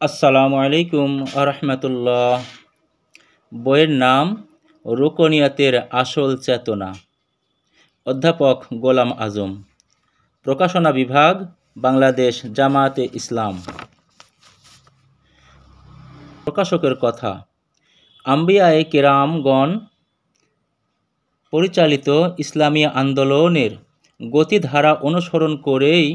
আসসালামু আলাইকুম আরহামতুল্লাহ। বইয়ের নাম রুকনিয়াতের আসল চেতনা, অধ্যাপক গোলাম আজম, প্রকাশনা বিভাগ, বাংলাদেশ জামায়াতে ইসলাম। প্রকাশকের কথা, আম্বিয়ায়ে কেরামগণ পরিচালিত ইসলামী আন্দোলনের গতিধারা অনুসরণ করেই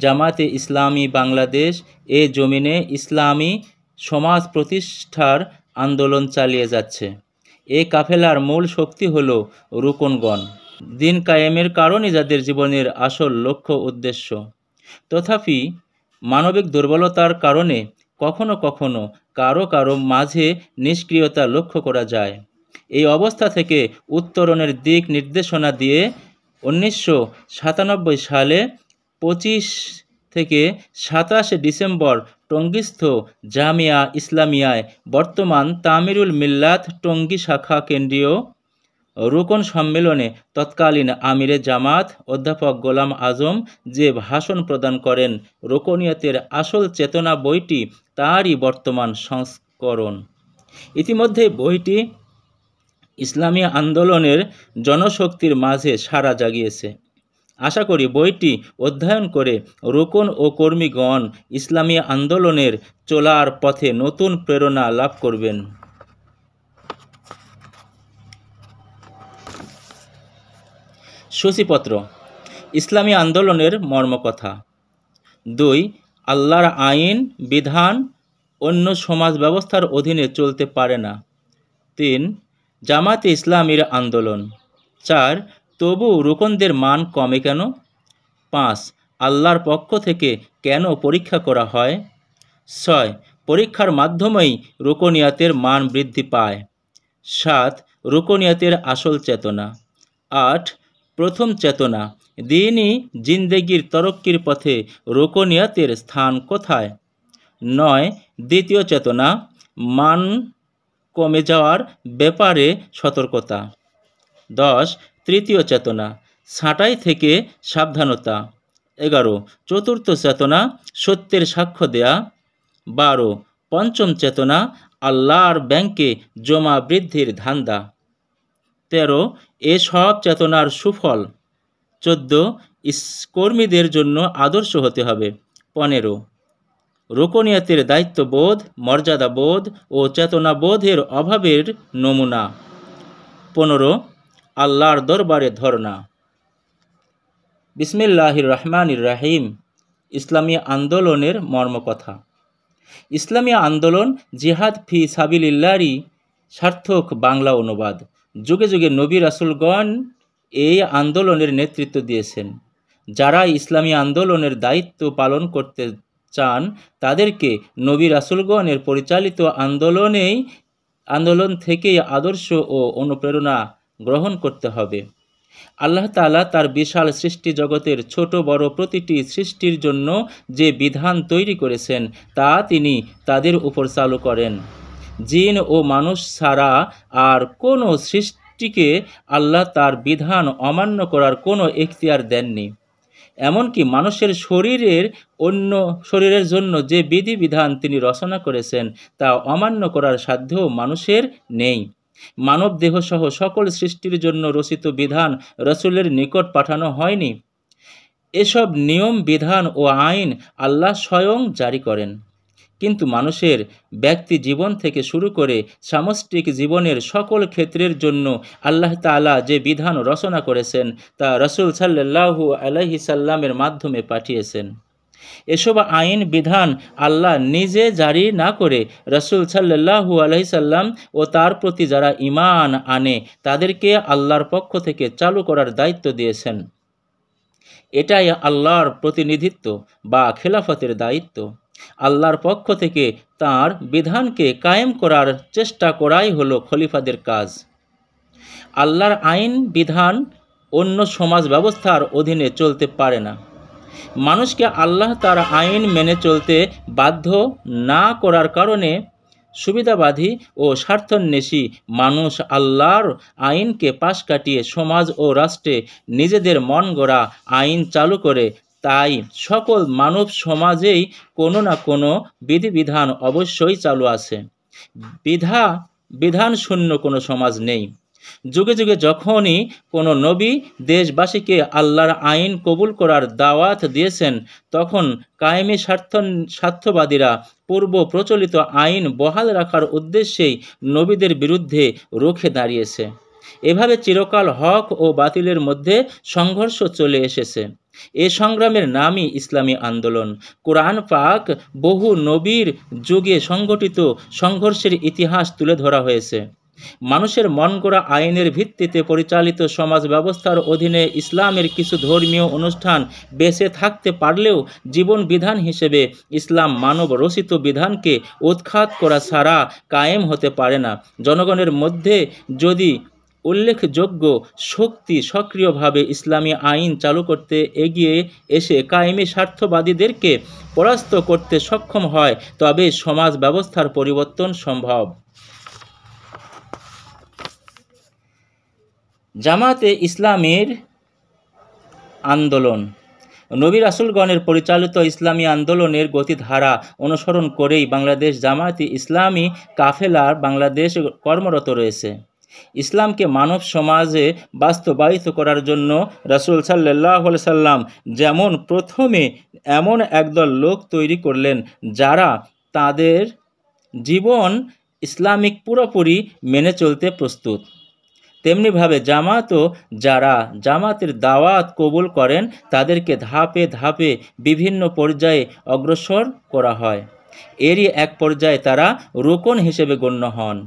জামায়াতে ইসলামী বাংলাদেশ এ জমিনে ইসলামী সমাজ প্রতিষ্ঠার আন্দোলন চালিয়ে যাচ্ছে। এ কাফেলার মূল শক্তি হল রুকনগণ, দিন কায়েমের কারণে যাদের জীবনের আসল লক্ষ্য উদ্দেশ্য। তথাপি মানবিক দুর্বলতার কারণে কখনো কখনো কারো মাঝে নিষ্ক্রিয়তা লক্ষ্য করা যায়। এই অবস্থা থেকে উত্তরণের দিক নির্দেশনা দিয়ে 1997 সালে 25 থেকে 27 ডিসেম্বর টঙ্গীস্থ জামিয়া ইসলামিয়ায় বর্তমান তামিরুল মিল্লাত টঙ্গী শাখা কেন্দ্রীয় রুকন সম্মেলনে তৎকালীন আমিরে জামাত অধ্যাপক গোলাম আজম যে ভাষণ প্রদান করেন, রুকনিয়াতের আসল চেতনা বইটি তারই বর্তমান সংস্করণ। ইতিমধ্যে বইটি ইসলামী আন্দোলনের জনশক্তির মাঝে সাড়া জাগিয়েছে। আশা করি বইটি অধ্যয়ন করে রুকন ও কর্মীগণ ইসলামী আন্দোলনের চলার পথে নতুন প্রেরণা লাভ করবেন। সূচিপত্র: ইসলামী আন্দোলনের মর্মকথা। 2. আল্লাহর আইন বিধান অন্য সমাজ ব্যবস্থার অধীনে চলতে পারে না। 3. জামায়াতে ইসলামীর আন্দোলন। 4. তবু রুকনদের মান কমে কেন? 5. আল্লাহর পক্ষ থেকে কেন পরীক্ষা করা হয়? 6. পরীক্ষার মাধ্যমেই রুকনিয়াতের মান বৃদ্ধি পায়। 7. রুকনিয়াতের আসল চেতনা। 8. প্রথম চেতনা, দ্বীনি জিন্দেগির তরক্কির পথে রুকনিয়াতের স্থান কোথায়? 9. দ্বিতীয় চেতনা, মান কমে যাওয়ার ব্যাপারে সতর্কতা। 10. তৃতীয় চেতনা, ছাঁটাই থেকে সাবধানতা। 11. চতুর্থ চেতনা, সত্যের সাক্ষ্য দেয়া। 12. পঞ্চম চেতনা, আল্লাহর ব্যাংকে জমা বৃদ্ধির ধান্দা। 13. এসব চেতনার সুফল। 14. কর্মীদের জন্য আদর্শ হতে হবে। 15. রুকনিয়াতের দায়িত্ববোধ, মর্যাদাবোধ ও চেতনাবোধের অভাবের নমুনা। 15. আল্লাহর দরবারে ধর্ণা। বিসমিল্লাহির রহমানির রহিম। ইসলামী আন্দোলনের মর্মকথা। ইসলামী আন্দোলন জিহাদ ফি সাবিলিল্লাহরই সার্থক বাংলা অনুবাদ। যুগে যুগে নবী রাসূলগণ এই আন্দোলনের নেতৃত্ব দিয়েছেন। যারা ইসলামী আন্দোলনের দায়িত্ব পালন করতে চান তাদেরকে নবী রাসূলগণের পরিচালিত আন্দোলন থেকেই আদর্শ ও অনুপ্রেরণা গ্রহণ করতে হবে। আল্লাহ তাআলা তার বিশাল সৃষ্টি জগতের ছোট বড় প্রতিটি সৃষ্টির জন্য যে বিধান তৈরি করেছেন তা তিনি তাদের উপর চালু করেন। জিন ও মানুষ ছাড়া আর কোনো সৃষ্টিকে আল্লাহ তার বিধান অমান্য করার কোনো এখতিয়ার দেননি। এমনকি মানুষের শরীরের জন্য যে বিধিবিধান তিনি রচনা করেছেন তা অমান্য করার সাধ্যও মানুষের নেই। মানব দেহসহ সকল সৃষ্টির জন্য রচিত বিধান রাসূলের নিকট পাঠানো হয়নি। এসব নিয়ম বিধান ও আইন আল্লাহ স্বয়ং জারি করেন। কিন্তু মানুষের ব্যক্তি জীবন থেকে শুরু করে সামষ্টিক জীবনের সকল ক্ষেত্রের জন্য আল্লাহ তাআলা যে বিধান রচনা করেছেন তা রাসূল সাল্লাল্লাহু আলাইহি সাল্লামের মাধ্যমে পাঠিয়েছেন। এসব আইন বিধান আল্লাহ নিজে জারি না করে রাসূল সাল্লাল্লাহু আলাইহি সাল্লাম ও তার প্রতি যারা ঈমান আনে তাদেরকে আল্লাহর পক্ষ থেকে চালু করার দায়িত্ব দিয়েছেন। এটাই আল্লাহর প্রতিনিধিত্ব বা খেলাফতের দায়িত্ব। আল্লাহর পক্ষ থেকে তাঁর বিধানকে কায়েম করার চেষ্টা করাই হলো খলিফাদের কাজ। আল্লাহর আইন বিধান অন্য সমাজ ব্যবস্থার অধীনে চলতে পারে না। মানুষকে আল্লাহ তার আইন মেনে চলতে বাধ্য না করার কারণে সুবিধাবাদী ও স্বার্থান্বেষী মানুষ আল্লাহর আইনকে পাশ কাটিয়ে সমাজ ও রাষ্ট্রে নিজেদের মন গড়া আইন চালু করে তাই সকল মানব সমাজেই কোনো না কোনো বিধিবিধান অবশ্যই চালু আছে। বিধান শূন্য কোনো সমাজ নেই। যুগে যুগে যখনই কোনো নবী দেশবাসীকে আল্লাহর আইন কবুল করার দাওয়াত দিয়েছেন, তখন কায়েমি স্বার্থবাদীরা পূর্ব প্রচলিত আইন বহাল রাখার উদ্দেশ্যেই নবীদের বিরুদ্ধে রুখে দাঁড়িয়েছে। এভাবে চিরকাল হক ও বাতিলের মধ্যে সংঘর্ষ চলে এসেছে। এ সংগ্রামের নামই ইসলামী আন্দোলন। কোরআন পাক বহু নবীর যুগে সংগঠিত সংঘর্ষের ইতিহাস তুলে ধরা হয়েছে। মানুষের মন গড়া আইনের ভিত্তিতে পরিচালিত সমাজ ব্যবস্থার অধীনে ইসলামের কিছু ধর্মীয় অনুষ্ঠান বেঁচে থাকতে পারলেও জীবন বিধান হিসেবে ইসলাম মানব রচিত বিধানকে উৎখাত করা ছাড়া কায়েম হতে পারে না। জনগণের মধ্যে যদি উল্লেখযোগ্য শক্তি সক্রিয়ভাবে ইসলামী আইন চালু করতে এগিয়ে এসে কায়েমি স্বার্থবাদীদেরকে পরাস্ত করতে সক্ষম হয়, তবে সমাজ ব্যবস্থার পরিবর্তন সম্ভব। জামাতে ইসলামীর আন্দোলন। নবী রাসূলগণের পরিচালিত ইসলামী আন্দোলনের গতিধারা অনুসরণ করেই বাংলাদেশ জামায়াতে ইসলামী কাফেলা বাংলাদেশে কর্মরত রয়েছে। ইসলামকে মানব সমাজে বাস্তবায়িত করার জন্য রাসূল সাল্লাল্লাহু আলাইহি সাল্লাম যেমন প্রথমে এমন একদল লোক তৈরি করলেন যারা তাদের জীবন ইসলামিক পুরোপুরি মেনে চলতে প্রস্তুত, তেমনিভাবে জামাতও যারা জামাতের দাওয়াত কবুল করেন তাদেরকে ধাপে ধাপে বিভিন্ন পর্যায়ে অগ্রসর করা হয়। এরই এক পর্যায়ে তারা রুকন হিসেবে গণ্য হন।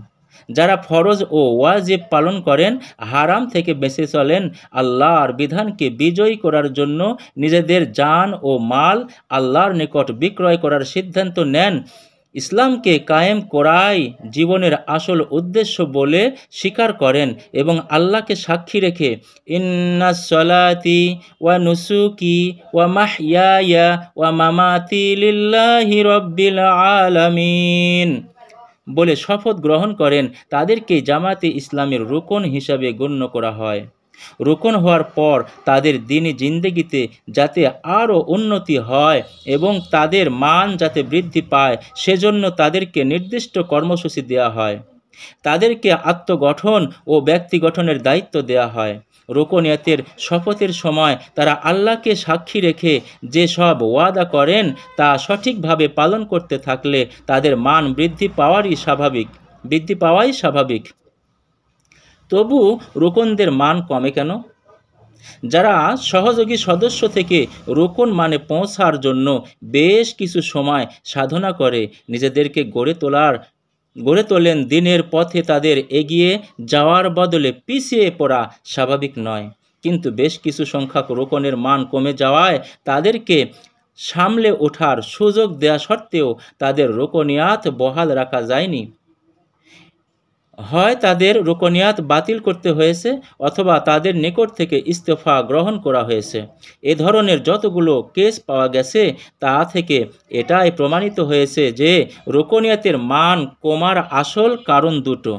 যারা ফরজ ও ওয়াজিব পালন করেন, হারাম থেকে বেঁচে চলেন, আল্লাহর বিধানকে বিজয়ী করার জন্য নিজেদের জান ও মাল আল্লাহর নিকট বিক্রয় করার সিদ্ধান্ত নেন, ইসলামকে কায়েম করাই জীবনের আসল উদ্দেশ্য বলে স্বীকার করেন এবং আল্লাহকে সাক্ষী রেখে ইন্নাস সলাতি ওয়া নুসুকি ওয়া মাহইয়ায়া ওয়া মামাতি লিল্লাহি রাব্বিল আলামিন বলে শপথ গ্রহণ করেন, তাদেরকে জামাতে ইসলামের রুকন হিসাবে গণ্য করা হয়। রুকন হওয়ার পর তাদের দ্বীনি জিন্দেগিতে যাতে আরও উন্নতি হয় এবং তাদের মান যাতে বৃদ্ধি পায়, সেজন্য তাদেরকে নির্দিষ্ট কর্মসূচি দেওয়া হয়। তাদেরকে আত্মগঠন ও ব্যক্তি গঠনের দায়িত্ব দেওয়া হয়। রুকনিয়াতের শপথের সময় তারা আল্লাহকে সাক্ষী রেখে যে সব ওয়াদা করেন তা সঠিকভাবে পালন করতে থাকলে তাদের মান বৃদ্ধি পাওয়াই স্বাভাবিক। তবু রুকনদের মান কমে কেন? যারা সহযোগী সদস্য থেকে রুকন মানে পৌঁছার জন্য বেশ কিছু সময় সাধনা করে নিজেদেরকে গড়ে তোলেন দিনের পথে, তাদের এগিয়ে যাওয়ার বদলে পিছিয়ে পড়া স্বাভাবিক নয়। কিন্তু বেশ কিছু সংখ্যক রুকনের মান কমে যাওয়ায় তাদেরকে সামলে ওঠার সুযোগ দেয়া সত্ত্বেও তাদের রুকনিয়াত বহাল রাখা যায়নি। হয় তাদের রুকনিয়াত বাতিল করতে হয়েছে অথবা তাদের নিকট থেকে ইস্তফা গ্রহণ করা হয়েছে। এ ধরনের যতগুলো কেস পাওয়া গেছে তা থেকে এটাই প্রমাণিত হয়েছে যে রুকনিয়াতের মান কমার আসল কারণ দুটো।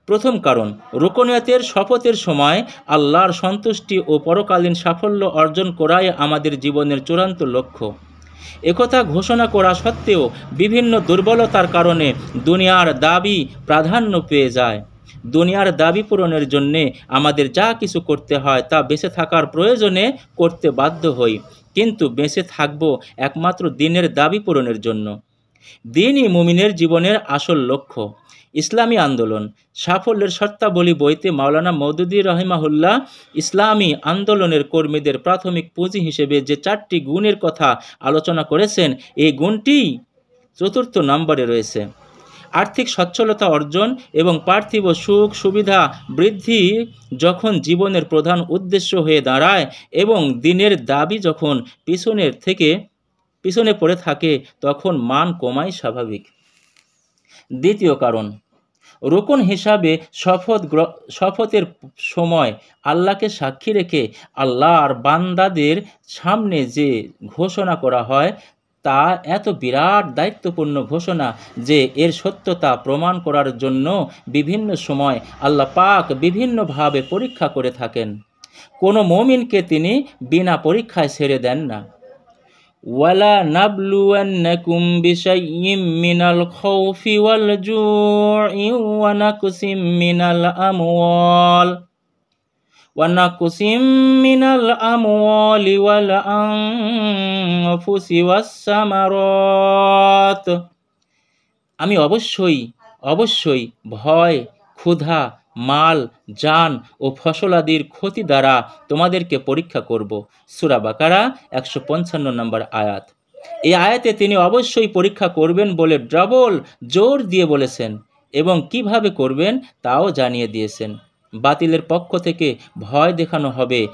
প্রথম কারণ, রুকনিয়াতের শপথের সময় আল্লাহর সন্তুষ্টি ও পরকালীন সাফল্য অর্জন করাই আমাদের জীবনের চূড়ান্ত লক্ষ্য। একথা ঘোষণা করা সত্ত্বেও বিভিন্ন দুর্বলতার কারণে দুনিয়ার দাবি প্রাধান্য পেয়ে যায়। দুনিয়ার দাবি পূরণের জন্যে আমাদের যা কিছু করতে হয় তা বেঁচে থাকার প্রয়োজনে করতে বাধ্য হই, কিন্তু বেঁচে থাকব একমাত্র দ্বীনের দাবি পূরণের জন্য। দ্বীনই মুমিনের জীবনের আসল লক্ষ্য। ইসলামী আন্দোলন সাফল্যের শর্তাবলী বইতে মাওলানা মওদুদী রাহিমাহুল্লাহ ইসলামী আন্দোলনের কর্মীদের প্রাথমিক পুঁজি হিসেবে যে 4টি গুণের কথা আলোচনা করেছেন, এই গুণটি 4র্থ নম্বরে রয়েছে। আর্থিক সচ্ছলতা অর্জন এবং পার্থিব সুখ সুবিধা বৃদ্ধি যখন জীবনের প্রধান উদ্দেশ্য হয়ে দাঁড়ায় এবং দ্বীনের দাবি যখন পিছনে পড়ে থাকে, তখন মান কমাই স্বাভাবিক। দ্বিতীয় কারণ, রুকন হিসাবে শপথের সময় আল্লাহকে সাক্ষী রেখে আল্লাহর বান্দাদের সামনে যে ঘোষণা করা হয় তা এত বিরাট দায়িত্বপূর্ণ ঘোষণা যে এর সত্যতা প্রমাণ করার জন্য বিভিন্ন সময় আল্লাহ পাক বিভিন্নভাবে পরীক্ষা করে থাকেন। কোনো মুমিনকে তিনি বিনা পরীক্ষায় ছেড়ে দেন না। ওয়ালা নাবলুয়ান্নাকুম বিশাইয়্যিম মিনাল খাউফি ওয়াল জু'i ওয়া নাকসিম মিনাল আমওয়াল ওয়াল আনফুসি ওয়াস সামারাত। আমি অবশ্যই ভয়, ক্ষুধা, মাল, জান ও ফসলাদির ক্ষতি দ্বারা তোমাদেরকে পরীক্ষা করব। সূরা বাকারা 155 নম্বর আয়াত। এই আয়াতে তিনি অবশ্যই পরীক্ষা করবেন বলে ডবল জোর দিয়ে বলেছেন এবং কিভাবে করবেন তাও জানিয়ে দিয়েছেন। বাতিলের পক্ষ থেকে ভয় দেখানো হবে,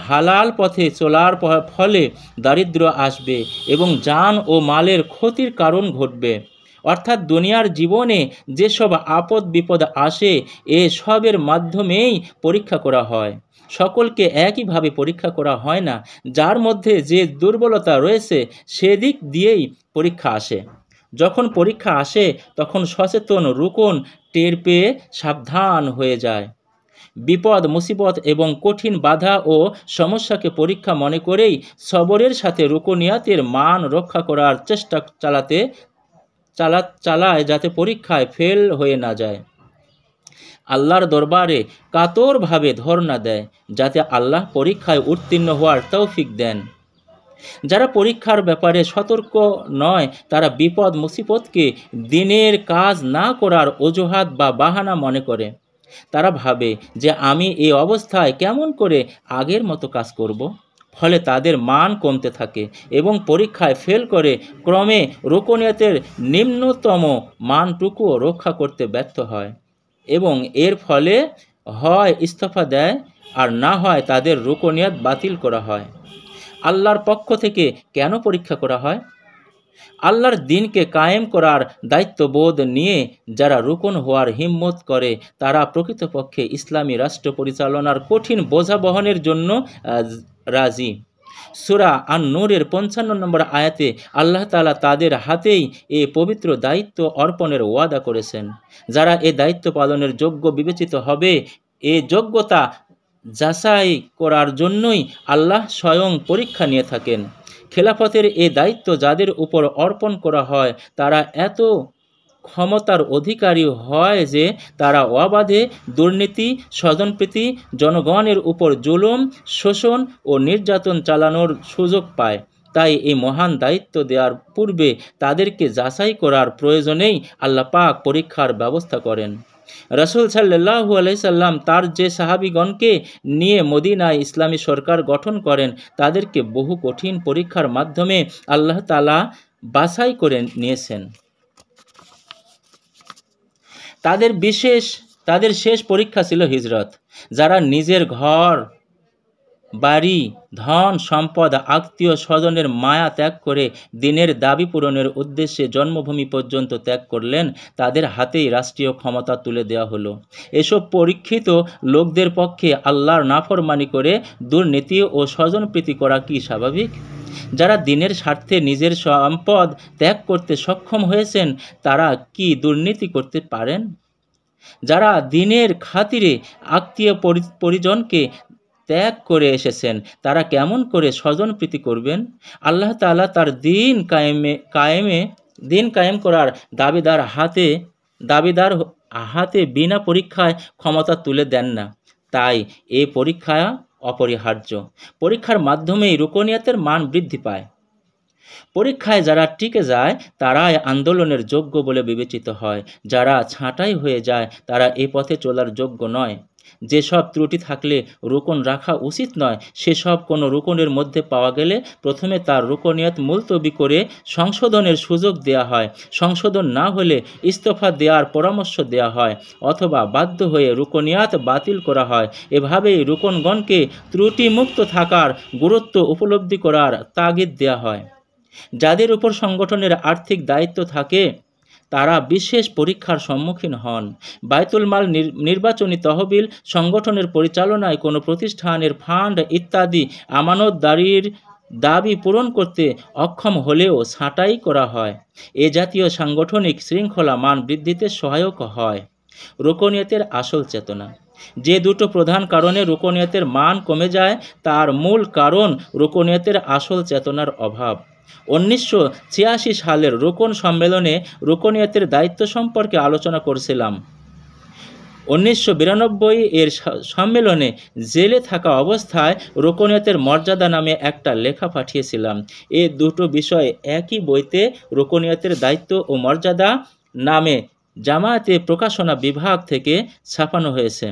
হালাল পথে চলার ফলে দারিদ্র্য আসবে এবং জান ও মালের ক্ষতির কারণ ঘটবে। অর্থাৎ দুনিয়ার জীবনে যেসব আপদ বিপদ আসে এসবের মাধ্যমেই পরীক্ষা করা হয়। সকলকে একইভাবে পরীক্ষা করা হয় না। যার মধ্যে যে দুর্বলতা রয়েছে সেদিক দিয়েই পরীক্ষা আসে। যখন পরীক্ষা আসে তখন সচেতন রুকন টের পেয়ে সাবধান হয়ে যায়। বিপদ মুসিবত এবং কঠিন বাধা ও সমস্যাকে পরীক্ষা মনে করেই সবরের সাথে রুকনিয়াতের মান রক্ষা করার চেষ্টা চালায় যাতে পরীক্ষায় ফেল হয়ে না যায়। আল্লাহর দরবারে কাতরভাবে ধর্ণা দেয় যাতে আল্লাহ পরীক্ষায় উত্তীর্ণ হওয়ার তৌফিক দেন। যারা পরীক্ষার ব্যাপারে সতর্ক নয় তারা বিপদ মুসিবতকে দিনের কাজ না করার অজুহাত বা বাহানা মনে করে। তারা ভাবে যে আমি এই অবস্থায় কেমন করে আগের মতো কাজ করব। ফলে তাদের মান কমতে থাকে এবং পরীক্ষায় ফেল করে ক্রমে রুকনিয়াতের নিম্নতম মানটুকুও রক্ষা করতে ব্যর্থ হয় এবং এর ফলে হয় ইস্তফা দেয় আর না হয় তাদের রুকনিয়াত বাতিল করা হয়। আল্লাহর পক্ষ থেকে কেন পরীক্ষা করা হয়? আল্লাহর দ্বীনকে কায়েম করার দায়িত্ববোধ নিয়ে যারা রুকন হওয়ার হিম্মত করে তারা প্রকৃতপক্ষে ইসলামী রাষ্ট্র পরিচালনার কঠিন বোঝা বহনের জন্য রাজি। সূরা আন-নূরের 55 নম্বর আয়াতে আল্লাহ তাআলা তাদের হাতেই এ পবিত্র দায়িত্ব অর্পণের ওয়াদা করেছেন। যারা এ দায়িত্ব পালনের যোগ্য বিবেচিত হবে, এ যোগ্যতা যাচাই করার জন্যই আল্লাহ স্বয়ং পরীক্ষা নিয়ে থাকেন। খেলাফতের এ দায়িত্ব যাদের উপর অর্পণ করা হয় তারা এত ক্ষমতার অধিকারী হয় যে তারা অবাধে দুর্নীতি, স্বজনপ্রীতি, জনগণের উপর জুলুম, শোষণ ও নির্যাতন চালানোর সুযোগ পায়। তাই এই মহান দায়িত্ব দেওয়ার পূর্বে তাদেরকে যাচাই করার প্রয়োজনেই আল্লাহ পাক পরীক্ষার ব্যবস্থা করেন। রাসূল সাল্লাল্লাহু আলাইহি সাল্লাম তার যে সাহাবীগণকে নিয়ে মদিনায় ইসলামী সরকার গঠন করেন তাদেরকে বহু কঠিন পরীক্ষার মাধ্যমে আল্লাহ তাআলা বাছাই করে নিয়েছেন। তাদের শেষ পরীক্ষা ছিল হিজরত। যারা নিজের ঘর বাড়ি, ধন সম্পদ, আত্মীয় স্বজনের মায়া ত্যাগ করে দ্বীনের দাবি পূরণের উদ্দেশ্যে জন্মভূমি পর্যন্ত ত্যাগ করলেন তাদের হাতেই রাষ্ট্রীয় ক্ষমতা তুলে দেওয়া হলো। এসব পরীক্ষিত লোকদের পক্ষে আল্লাহর নাফরমানি করে দুর্নীতি ও স্বজনপ্রীতি করা কি স্বাভাবিক? যারা দ্বীনের স্বার্থে নিজের সম্পদ ত্যাগ করতে সক্ষম হয়েছেন তারা কি দুর্নীতি করতে পারেন? যারা দ্বীনের খাতিরে আত্মীয় পরিজনকে ত্যাগ করে এসেছেন তারা কেমন করে স্বজনপ্রীতি করবেন? আল্লাহ তাআলা তার দ্বীন কায়েম করার দাবিদার হাতে বিনা পরীক্ষায় ক্ষমতা তুলে দেন না। তাই এই পরীক্ষা অপরিহার্য। পরীক্ষার মাধ্যমেই রুকনিয়াতের মান বৃদ্ধি পায়। পরীক্ষায় যারা টিকে যায় তারাই আন্দোলনের যোগ্য বলে বিবেচিত হয়। যারা ছাঁটাই হয়ে যায় তারা এই পথে চলার যোগ্য নয়। যেসব ত্রুটি থাকলে রুকন রাখা উচিত নয় সেসব কোনো রুকনের মধ্যে পাওয়া গেলে প্রথমে তার রুকনিয়াত মুলতবি করে সংশোধনের সুযোগ দেয়া হয়। সংশোধন না হলে ইস্তফা দেওয়ার পরামর্শ দেয়া হয় অথবা বাধ্য হয়ে রুকনিয়াত বাতিল করা হয়। এভাবেই রুকনগণকে ত্রুটিমুক্ত থাকার গুরুত্ব উপলব্ধি করার তাগিদ দেয়া হয়। যাদের উপর সংগঠনের আর্থিক দায়িত্ব থাকে তারা বিশেষ পরীক্ষার সম্মুখীন হন। বায়তুল মাল, নির্বাচনী তহবিল, সংগঠনের পরিচালনায় কোনো প্রতিষ্ঠানের ফান্ড ইত্যাদি আমানতদারির দাবি পূরণ করতে অক্ষম হলেও ছাঁটাই করা হয়। এ জাতীয় সাংগঠনিক শৃঙ্খলা মান বৃদ্ধিতে সহায়ক হয়। রুকনিয়াতের আসল চেতনা। যে দুটো প্রধান কারণে রুকনিয়তের মান কমে যায় তার মূল কারণ রুকনিয়তের আসল চেতনার অভাব। 1986 সালের রুকন সম্মেলনে রুকনিয়তের দায়িত্ব সম্পর্কে আলোচনা করছিলাম। 1992 এর সম্মেলনে জেলে থাকা অবস্থায় রুকনিয়তের মর্যাদা নামে একটা লেখা পাঠিয়েছিলাম। এ দুটো বিষয় একই বইতে রুকনিয়তের দায়িত্ব ও মর্যাদা নামে জামায়াতে প্রকাশনা বিভাগ থেকে ছাপানো হয়েছে।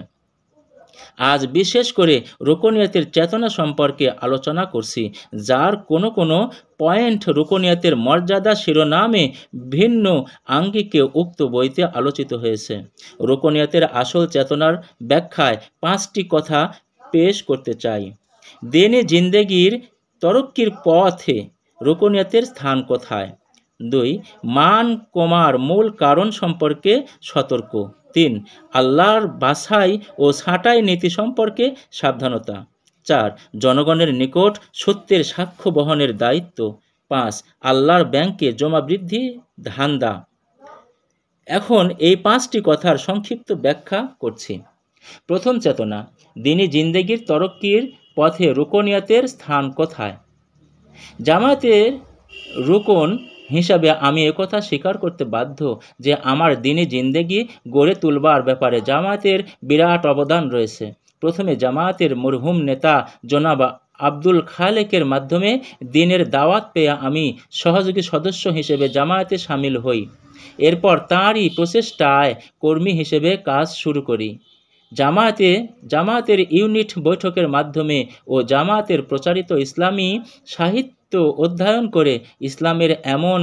আজ বিশেষ করে রুকনিয়তের চেতনা সম্পর্কে আলোচনা করছি, যার কোনো কোনো পয়েন্ট রুকনিয়তের মর্যাদা শিরোনামে ভিন্ন আঙ্গিকে উক্ত বইতে আলোচিত হয়েছে। রুকনিয়তের আসল চেতনার ব্যাখ্যায় 5টি কথা পেশ করতে চাই। দিনে জিন্দেগির তরক্কির পথে রুকনিয়তের স্থান কোথায়? 2. মান কমার মূল কারণ সম্পর্কে সতর্ক। 3. আল্লাহর বাছাই ও ছাঁটাই নীতি সম্পর্কে সাবধানতা। 4. জনগণের নিকট সত্যের সাক্ষ্য বহনের দায়িত্ব। 5. আল্লাহর ব্যাংকে জমা বৃদ্ধি ধান্দা। এখন এই 5টি কথার সংক্ষিপ্ত ব্যাখ্যা করছি। প্রথম চেতনা, দিনী জিন্দেগির তরক্কির পথে রুকনিয়তের স্থান কোথায়? জামায়াতের রুকন হিসাবে আমি একথা স্বীকার করতে বাধ্য যে আমার দিনী জিন্দেগি গড়ে তুলবার ব্যাপারে জামায়াতের বিরাট অবদান রয়েছে। প্রথমে জামায়াতের মরহুম নেতা জনাব আব্দুল খালেকের মাধ্যমে দিনের দাওয়াত পেয়ে আমি সহযোগী সদস্য হিসেবে জামায়াতে সামিল হই। এরপর তাঁরই প্রচেষ্টায় কর্মী হিসেবে কাজ শুরু করি। জামায়াতের ইউনিট বৈঠকের মাধ্যমে ও জামায়াতের প্রচারিত ইসলামী সাহিত্য অধ্যয়ন করে ইসলামের এমন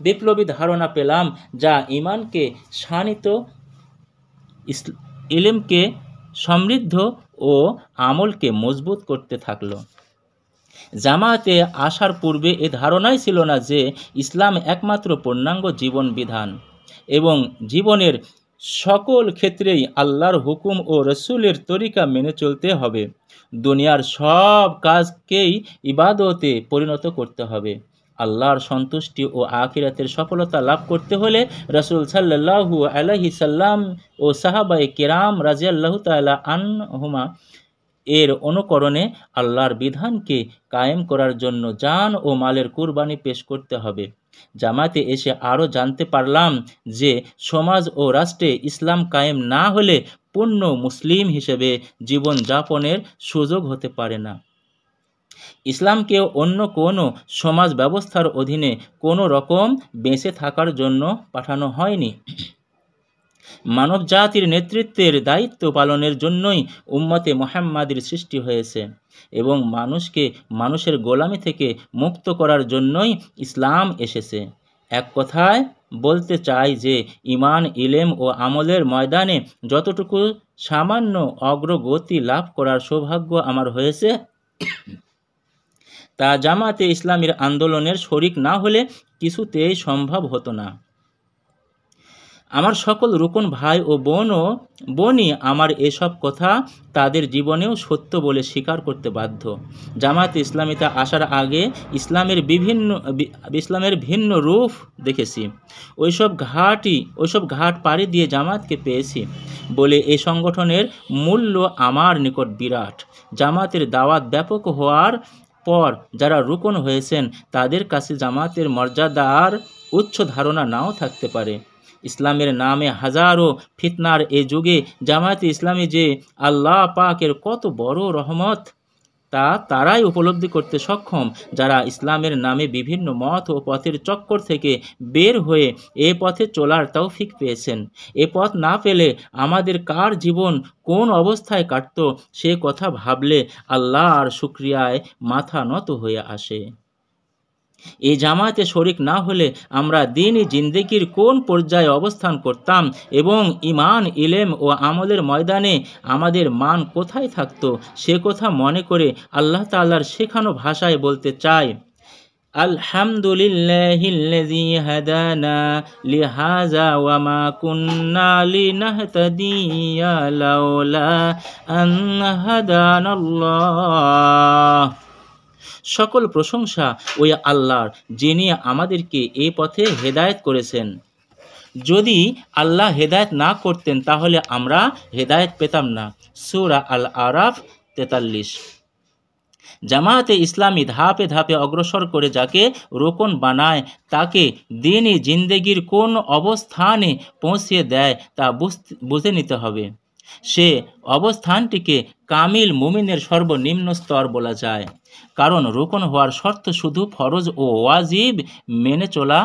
বিপ্লবী ধারণা পেলাম যা ঈমানকে শানিত, ইলমকে সমৃদ্ধ ও আমলকে মজবুত করতে থাকলো। জামায়াতে আসার পূর্বে এ ধারণাই ছিল না যে ইসলাম একমাত্র পূর্ণাঙ্গ জীবন বিধান এবং জীবনের সকল ক্ষেত্রেই আল্লাহর হুকুম ও রসুলের তরিকা মেনে চলতে হবে। দুনিয়ার সব কাজকেই ইবাদতে পরিণত করতে হবে। আল্লাহর সন্তুষ্টি ও আখিরাতের সফলতা লাভ করতে হলে রাসূল সাল্লাল্লাহু আলাইহি সাল্লাম ও সাহাবায়ে কেরাম রাদিয়াল্লাহু তাআলা আনহুমা এর অনুকরণে আল্লাহর বিধানকে কায়েম করার জন্য জান ও মালের কুরবানি পেশ করতে হবে। জামাতে এসে আরও জানতে পারলাম যে সমাজ ও রাষ্ট্রে ইসলাম কায়েম না হলে পূর্ণ মুসলিম হিসেবে জীবন যাপনের সুযোগ হতে পারে না। ইসলামকে অন্য কোনো সমাজ ব্যবস্থার অধীনে কোনো রকম বেঁচে থাকার জন্য পাঠানো হয়নি। মানব জাতির নেতৃত্বের দায়িত্ব পালনের জন্যই উম্মতে মুহাম্মাদের সৃষ্টি হয়েছে এবং মানুষকে মানুষের গোলামি থেকে মুক্ত করার জন্যই ইসলাম এসেছে। এক কথায় বলতে চাই যে ঈমান, ইলম ও আমলের ময়দানে যতটুকু সামান্য অগ্রগতি লাভ করার সৌভাগ্য আমার হয়েছে তা জামাতে ইসলামীর আন্দোলনের শরিক না হলে কিছুতেই সম্ভব হতো না। আমার সকল রুকন ভাই ও বোনই আমার এসব কথা তাদের জীবনেও সত্য বলে স্বীকার করতে বাধ্য। জামায়াতে ইসলামীতে আসার আগে ইসলামের ভিন্ন রূপ দেখেছি। ওইসব ঘাট পাড়ি দিয়ে জামায়াতকে পেয়েছি বলে এই সংগঠনের মূল্য আমার নিকট বিরাট। জামায়াতের দাওয়াত ব্যাপক হওয়ার পর যারা রুকন হয়েছেন তাদের কাছে জামায়াতের মর্যাদার উচ্চ ধারণা নাও থাকতে পারে। ইসলামের নামে হাজারো ফিতনার এ যুগে জামায়াতে ইসলামী যে আল্লাহ পাকের কত বড় রহমত তা তারাই উপলব্ধি করতে সক্ষম যারা ইসলামের নামে বিভিন্ন মত ও পথের চক্কর থেকে বের হয়ে এ পথে চলার তৌফিক পেয়েছেন। এ পথ না পেলে আমাদের কার জীবন কোন অবস্থায় কাটত সে কথা ভাবলে আল্লাহর শুকরিয়ায় মাথা নত হয়ে আসে। এই জামায়াতে শরিক না হলে আমরা দ্বীনি জিন্দেগির কোন পর্যায়ে অবস্থান করতাম এবং ঈমান, ইলম ও আমলের ময়দানে আমাদের মান কোথায় থাকতো সে কথা মনে করে আল্লাহ তাআলার শেখানো ভাষায় বলতে চাই, আলহামদুলিল্লাহিল্লাযী হাদানা লিহাযা ওয়া মা কুন্না লিনাহতাদিয়া লাউলা আন হাদানাল্লাহ। সকল প্রশংসা ওই আল্লাহর যিনি আমাদেরকে এই পথে হেদায়েত করেছেন। যদি আল্লাহ হেদায়েত না করতেন তাহলে আমরা হেদায়েত পেতাম না। সূরা আল আরাফ 43। জামায়াতে ইসলামী ধাপে ধাপে অগ্রসর করে যাকে রোকন বানায়, তাকে দিনই জিন্দেগির কোন অবস্থানে পৌঁছিয়ে দেয় তা বুঝে নিতে হবে। সে অবস্থানটিকে কামিল মুমিনের সর্বনিম্ন স্তর বলা যায়, কারণ রোকন হওয়ার শর্ত শুধু ফরজ ও ওয়াজিব মেনে চলা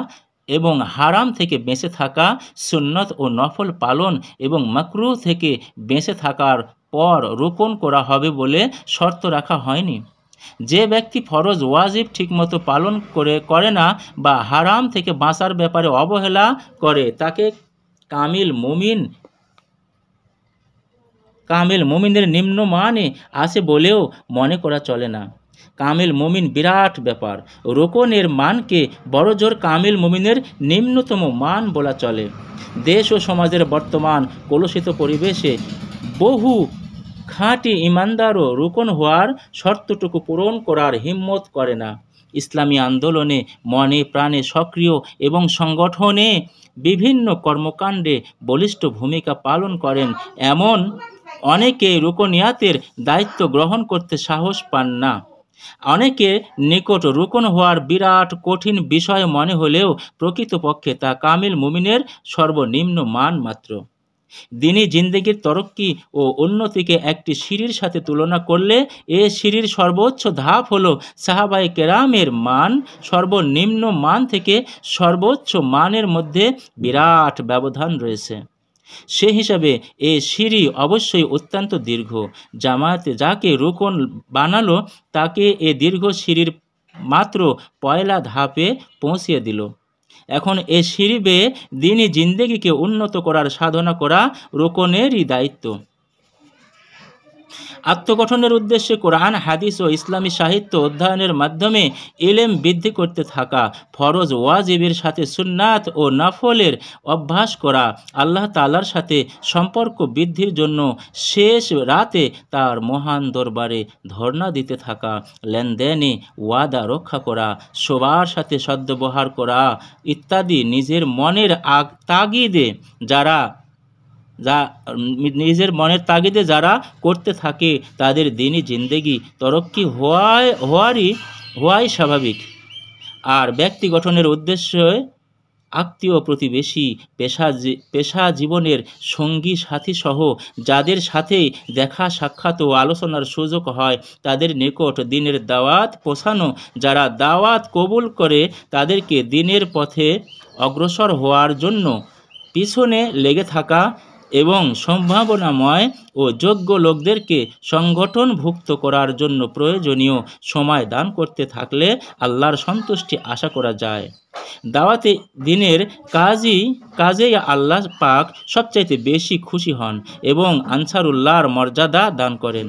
এবং হারাম থেকে বেঁচে থাকা, সুন্নত ও নফল পালন এবং মাকরুহ থেকে বেঁচে থাকার পর রোকন করা হবে বলে শর্ত রাখা হয়নি। যে ব্যক্তি ফরজ ওয়াজিব ঠিকমতো পালন করে না বা হারাম থেকে বাঁচার ব্যাপারে অবহেলা করে তাকে কামিল মুমিনের নিম্ন মানে আছে বলেও মনে করা চলে না। কামিল মুমিন বিরাট ব্যাপার। রোকনের মানকে বড়জোর কামিল মুমিনের নিম্নতম মান বলা চলে। দেশ ও সমাজের বর্তমান কলুষিত পরিবেশে বহু খাঁটি ইমানদারও রোকন হওয়ার শর্তটুকু পূরণ করার হিম্মত করে না। ইসলামী আন্দোলনে মনে প্রাণে সক্রিয় এবং সংগঠনে বিভিন্ন কর্মকাণ্ডে বলিষ্ঠ ভূমিকা পালন করেন এমন অনেকে রুকনিয়াতের দায়িত্ব গ্রহণ করতে সাহস পান না। অনেকের নিকট রুকন হওয়ার বিরাট কঠিন বিষয় মনে হলেও প্রকৃতপক্ষে তা কামিল মুমিনের সর্বনিম্ন মান মাত্র। দিনী জিন্দেগির তরক্কি ও উন্নতিকে একটি সিঁড়ির সাথে তুলনা করলে এ সিঁড়ির সর্বোচ্চ ধাপ হলো সাহাবায়ে কেরামের মান। সর্বনিম্ন মান থেকে সর্বোচ্চ মানের মধ্যে বিরাট ব্যবধান রয়েছে। সে হিসাবে এ সিঁড়ি অবশ্যই অত্যন্ত দীর্ঘ। জামায়াতে যাকে রুকন বানালো তাকে এ দীর্ঘ সিঁড়ির মাত্র পয়লা ধাপে পৌঁছিয়ে দিল। এখন এ সিঁড়ি বেয়ে দিনই জিন্দেগিকে উন্নত করার সাধনা করা রোকনেরই দায়িত্ব। আত্মগঠনের উদ্দেশ্যে কোরআন, হাদিস ও ইসলামী সাহিত্য অধ্যয়নের মাধ্যমে ইলম বৃদ্ধি করতে থাকা, ফরজ ওয়াজিবের সাথে সুন্নাত ও নফলের অভ্যাস করা, আল্লাহ তাআলার সাথে সম্পর্ক বৃদ্ধির জন্য শেষ রাতে তার মহান দরবারে ধর্ণা দিতে থাকা, লেনদেনে ওয়াদা রক্ষা করা, সবার সাথে সদ্ব্যবহার করা ইত্যাদি নিজের মনের তাগিদে যারা করতে থাকে তাদের দিনই জিন্দেগি তরক্কি হওয়াই স্বাভাবিক। আর ব্যক্তি গঠনের উদ্দেশ্যে আত্মীয় প্রতিবেশী, পেশা জীবনের সঙ্গী সাথী সহ যাদের সাথে দেখা সাক্ষাৎ ও আলোচনার সুযোগ হয় তাদের নিকট দিনের দাওয়াত পৌঁছানো, যারা দাওয়াত কবুল করে তাদেরকে দিনের পথে অগ্রসর হওয়ার জন্য পিছনে লেগে থাকা এবং সম্ভাবনাময় ও যোগ্য লোকদেরকে সংগঠনভুক্ত করার জন্য প্রয়োজনীয় সময় দান করতে থাকলে আল্লাহর সন্তুষ্টি আশা করা যায়। দাওয়াতে দিনের কাজেই আল্লাহ পাক সবচাইতে বেশি খুশি হন এবং আনসারুল্লাহর মর্যাদা দান করেন।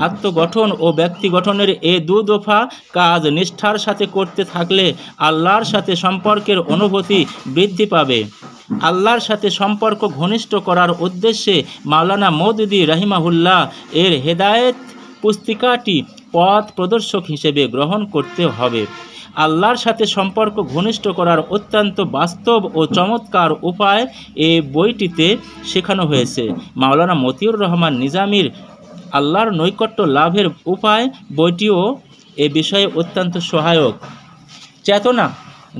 আত্মগঠন ও ব্যক্তি গঠনের এ দুদফা কাজ নিষ্ঠার সাথে করতে থাকলে আল্লাহর সাথে সম্পর্কের অনুভূতি বৃদ্ধি পাবে। আল্লাহর সাথে সম্পর্ক ঘনিষ্ঠ করার উদ্দেশ্যে মাওলানা মওদুদী রাহিমাহুল্লাহ এর হেদায়েত পুস্তিকাটি পথ প্রদর্শক হিসেবে গ্রহণ করতে হবে। আল্লাহর সাথে সম্পর্ক ঘনিষ্ঠ করার অত্যন্ত বাস্তব ও চমৎকার উপায় এ বইটিতে শেখানো হয়েছে। মাওলানা মতিউর রহমান নিজামীর আল্লাহর নৈকট্য লাভের উপায় বইটিও এ বিষয়ে অত্যন্ত সহায়ক।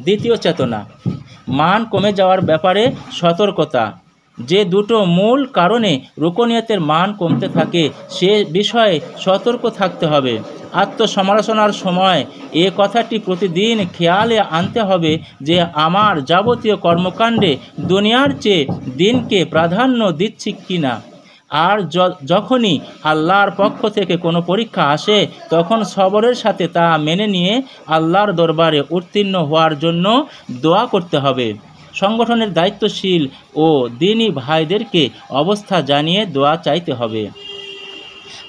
দ্বিতীয় চেতনা, মান কমে যাওয়ার ব্যাপারে সতর্কতা। যে দুটো মূল কারণে রুকনিয়াতের মান কমতে থাকে সে বিষয়ে সতর্ক থাকতে হবে। আত্মসমালোচনার সময় এ কথাটি প্রতিদিন খেয়ালে আনতে হবে যে আমার যাবতীয় কর্মকাণ্ডে দুনিয়ার চেয়ে দিনকে প্রাধান্য দিচ্ছি কিনা। আর যখনই আল্লাহর পক্ষ থেকে কোনো পরীক্ষা আসে তখন সবরের সাথে তা মেনে নিয়ে আল্লাহর দরবারে উত্তীর্ণ হওয়ার জন্য দোয়া করতে হবে। সংগঠনের দায়িত্বশীল ও দ্বীনি ভাইদেরকে অবস্থা জানিয়ে দোয়া চাইতে হবে।